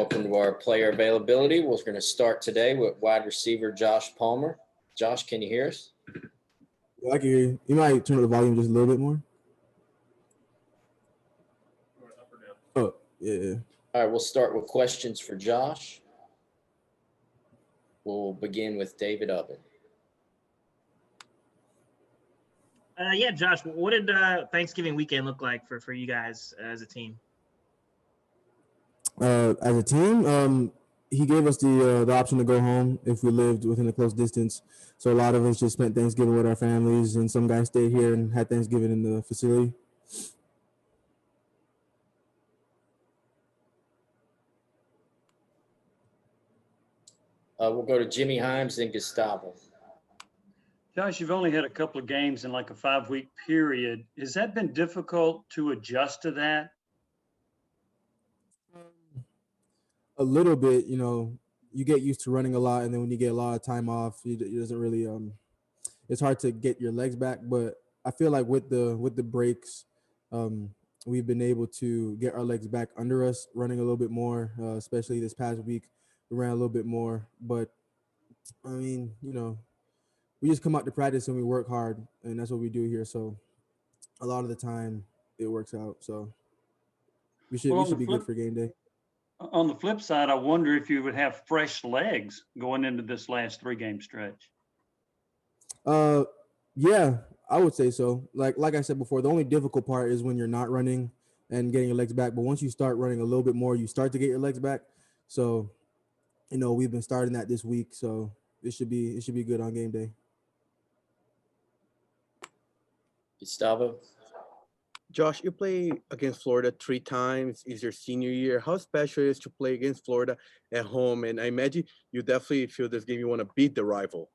Welcome to our player availability. We're going to start today with wide receiver Josh Palmer. Josh, can you hear us? Yeah, I can hear you. You might turn up the volume just a little bit more. Oh, yeah. All right, we'll start with questions for Josh. We'll begin with David Oven. Yeah, Josh, what did Thanksgiving weekend look like for you guys as a team? As a team, he gave us the option to go home if we lived within a close distance. So a lot of us just spent Thanksgiving with our families, and some guys stayed here and had Thanksgiving in the facility. We'll go to Jimmy Himes and Gustavo. Josh, you've only had a couple of games in like a 5-week period. Has that been difficult to adjust to that? A little bit, you get used to running a lot, and then when you get a lot of time off, it doesn't really it's hard to get your legs back. But I feel like with the breaks, we've been able to get our legs back under us, running a little bit more, especially this past week. We ran a little bit more, but I mean, we just come out to practice and we work hard, and that's what we do here. So a lot of the time it works out. So we should be good for game day. On the flip side, I wonder if you would have fresh legs going into this last 3-game stretch. Yeah, I would say so. Like I said before, the only difficult part is when you're not running and getting your legs back. But once you start running a little bit more, you start to get your legs back. So, we've been starting that this week, so it should be good on game day. Gustavo. Josh, you play against Florida 3 times. It's your senior year. How special it is to play against Florida at home? And I imagine you definitely feel this game you want to beat the rival.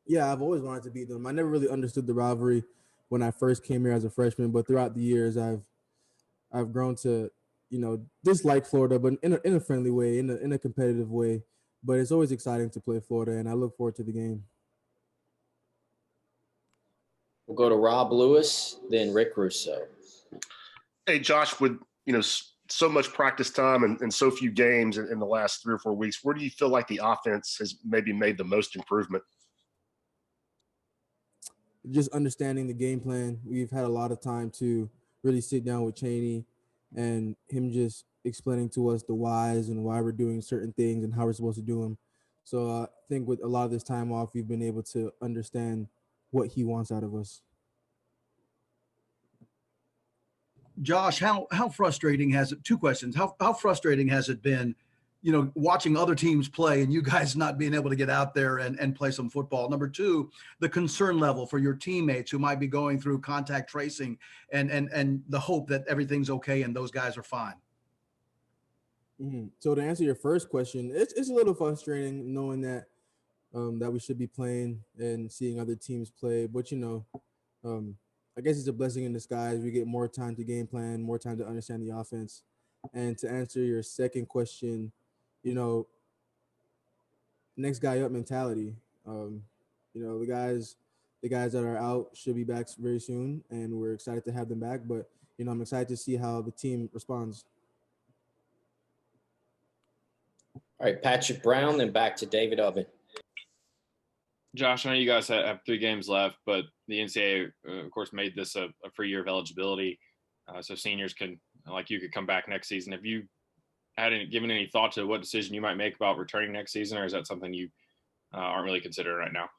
Yeah, I've always wanted to beat them. I never really understood the rivalry when I first came here as a freshman, but throughout the years, I've grown to, dislike Florida, but in a friendly way, in a competitive way. But it's always exciting to play Florida, and I look forward to the game. We'll go to Rob Lewis, then Rick Russo. Hey, Josh, with so much practice time and so few games in the last 3 or 4 weeks, where do you feel like the offense has maybe made the most improvement? Just understanding the game plan. We've had a lot of time to really sit down with Chaney and him just explaining to us the whys and why we're doing certain things and how we're supposed to do them. So I think with a lot of this time off, we've been able to understand what he wants out of us. Josh, how frustrating has it? 2 questions. How frustrating has it been, watching other teams play and you guys not being able to get out there and play some football? Number 2, the concern level for your teammates who might be going through contact tracing and the hope that everything's okay and those guys are fine. Mm-hmm. So to answer your first question, it's a little frustrating knowing that that we should be playing and seeing other teams play. But, I guess it's a blessing in disguise. We get more time to game plan, more time to understand the offense. And to answer your second question, next guy up mentality. The guys that are out should be back very soon, and we're excited to have them back. But, I'm excited to see how the team responds. All right, Patrick Brown, then back to David Oven. Josh, I know you guys have 3 games left, but the NCAA, of course, made this a free year of eligibility, so seniors could come back next season. Have you given any thought to what decision you might make about returning next season, or is that something you aren't really considering right now?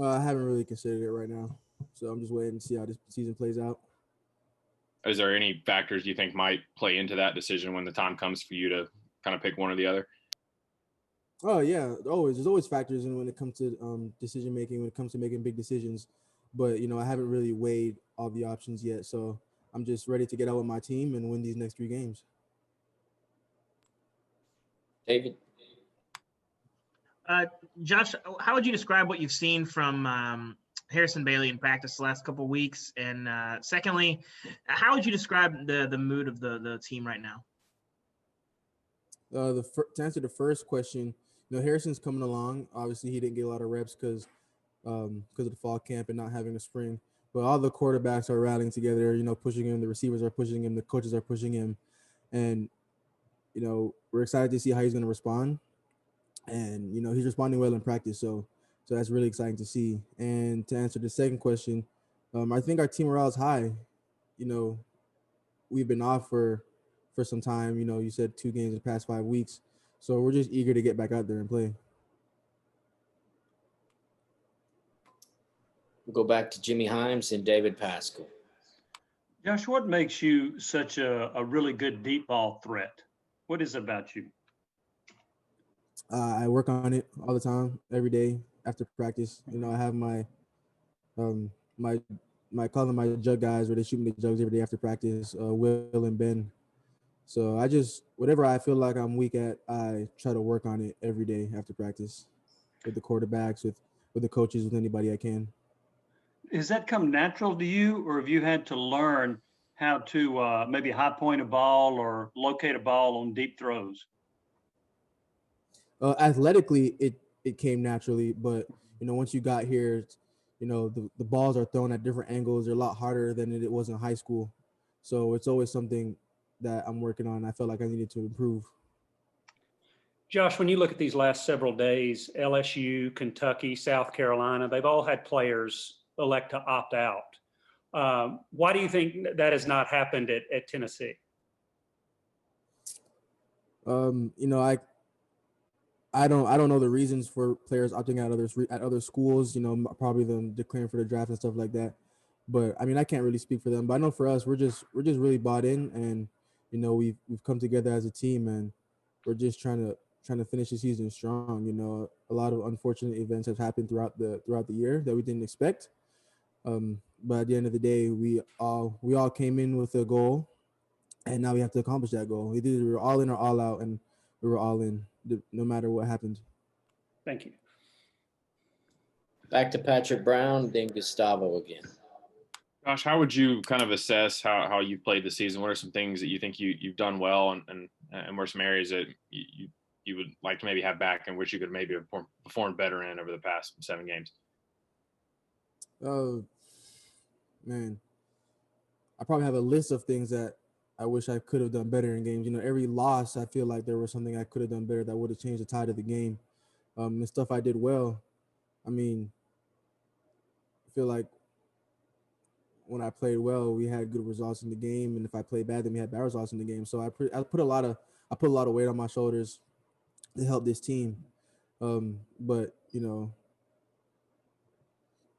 I haven't really considered it right now, so I'm just waiting to see how this season plays out. Is there any factors you think might play into that decision when the time comes for you to kind of pick one or the other? Oh yeah, there's always factors in when it comes to decision making, when it comes to making big decisions. But I haven't really weighed all the options yet, so I'm just ready to get out with my team and win these next 3 games. David. Josh, how would you describe what you've seen from Harrison Bailey in practice the last couple of weeks? And secondly, how would you describe the mood of the team right now? To answer the first question, Harrison's coming along. Obviously, he didn't get a lot of reps because of the fall camp and not having a spring. But all the quarterbacks are rallying together, pushing him. The receivers are pushing him. The coaches are pushing him. And we're excited to see how he's going to respond. And, he's responding well in practice. So that's really exciting to see. And to answer the second question, I think our team morale is high. We've been off for some time. You said 2 games in the past 5 weeks. So we're just eager to get back out there and play. We'll go back to Jimmy Himes and David Pascal. Josh, what makes you such a really good deep ball threat? What is it about you? I work on it all the time, every day after practice. I have my I call them my jug guys, where they shoot me the jugs every day after practice, Will and Ben. So whatever I feel like I'm weak at, I try to work on it every day after practice with the quarterbacks, with the coaches, with anybody I can. Has that come natural to you, or have you had to learn how to maybe high point a ball or locate a ball on deep throws? Athletically, it came naturally, but once you got here, the balls are thrown at different angles. They're a lot harder than it was in high school. So it's always something that I'm working on. I felt like I needed to improve. Josh, when you look at these last several days, LSU, Kentucky, South Carolina, they've all had players elect to opt out. Why do you think that has not happened at Tennessee? I don't know the reasons for players opting out at other schools. Probably them declaring for the draft and stuff like that. But I can't really speak for them. But I know for us, we're just really bought in, and we've come together as a team, and we're just trying to finish the season strong. A lot of unfortunate events have happened throughout the year that we didn't expect. But at the end of the day, we all came in with a goal, and now we have to accomplish that goal. Either we were all in or all out, and we were all in, no matter what happened. Thank you. Back to Patrick Brown, then Gustavo again. Josh, how would you kind of assess how you've played this season? What are some things that you think you've done well, and what are some areas that you would like to maybe have back and wish you could maybe have performed better in over the past 7 games? Oh, man. I probably have a list of things that I wish I could have done better in games. Every loss, I feel like there was something I could have done better that would have changed the tide of the game. And stuff I did well. I feel like when I played well, we had good results in the game, and if I played bad, then we had bad results in the game. So I put a lot of weight on my shoulders to help this team. But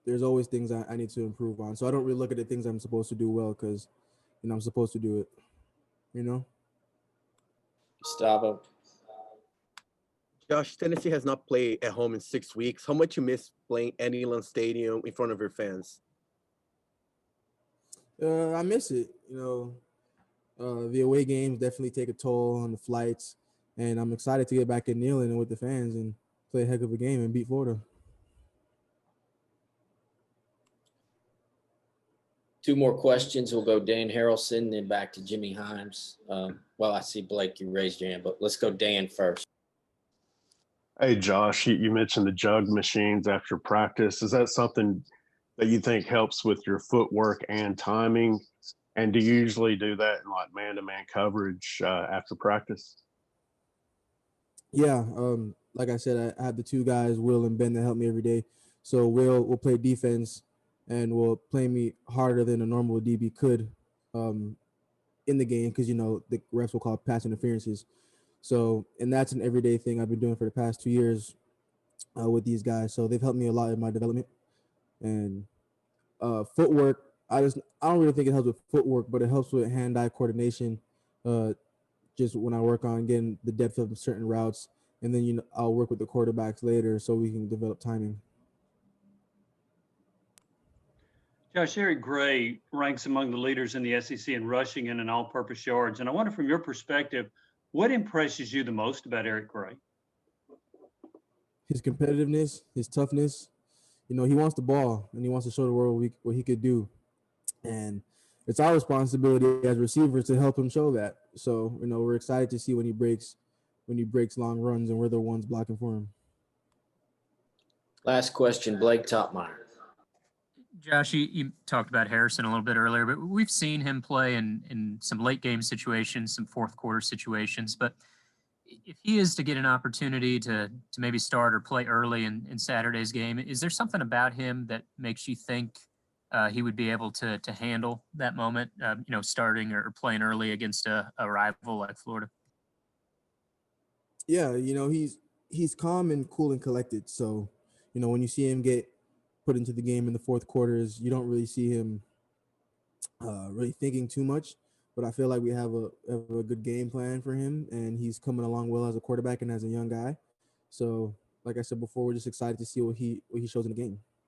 there's always things I need to improve on. So I don't really look at the things I'm supposed to do well, because I'm supposed to do it. Gustavo. Josh, Tennessee has not played at home in 6 weeks. How much you miss playing at Neyland Stadium in front of your fans? I miss it. The away games definitely take a toll on the flights, and I'm excited to get back in Neyland and with the fans and play a heck of a game and beat Florida. 2 more questions. We'll go Dan Harrelson, then back to Jimmy Himes. I see Blake, you raised your hand, but let's go Dan first. Hey, Josh, you mentioned the jug machines after practice. Is that something that you think helps with your footwork and timing? And do you usually do that in like man-to-man coverage after practice? Yeah. Like I said, I have the 2 guys, Will and Ben, that help me every day. So Will play defense and will play me harder than a normal DB could in the game, because, the refs will call pass interferences. So, and that's an everyday thing I've been doing for the past 2 years with these guys. So they've helped me a lot in my development. And footwork, I don't really think it helps with footwork, but it helps with hand-eye coordination. Just when I work on getting the depth of certain routes, and then I'll work with the quarterbacks later so we can develop timing. Josh, Eric Gray ranks among the leaders in the SEC in rushing and in all-purpose yards. And I wonder, from your perspective, what impresses you the most about Eric Gray? His competitiveness, his toughness. He wants the ball, and he wants to show the world what he could do. And it's our responsibility as receivers to help him show that. So, we're excited to see when he breaks long runs, and we're the ones blocking for him. Last question, Blake Topmeyer. Josh, you talked about Harrison a little bit earlier, but we've seen him play in some late game situations, some fourth quarter situations. But if he is to get an opportunity to maybe start or play early in Saturday's game, is there something about him that makes you think he would be able to handle that moment, starting or playing early against a rival like Florida? Yeah, he's calm and cool and collected. So, when you see him get put into the game in the fourth quarters, you don't really see him really thinking too much. But I feel like we have a good game plan for him, and he's coming along well as a quarterback and as a young guy. So, like I said before, we're just excited to see what he shows in the game.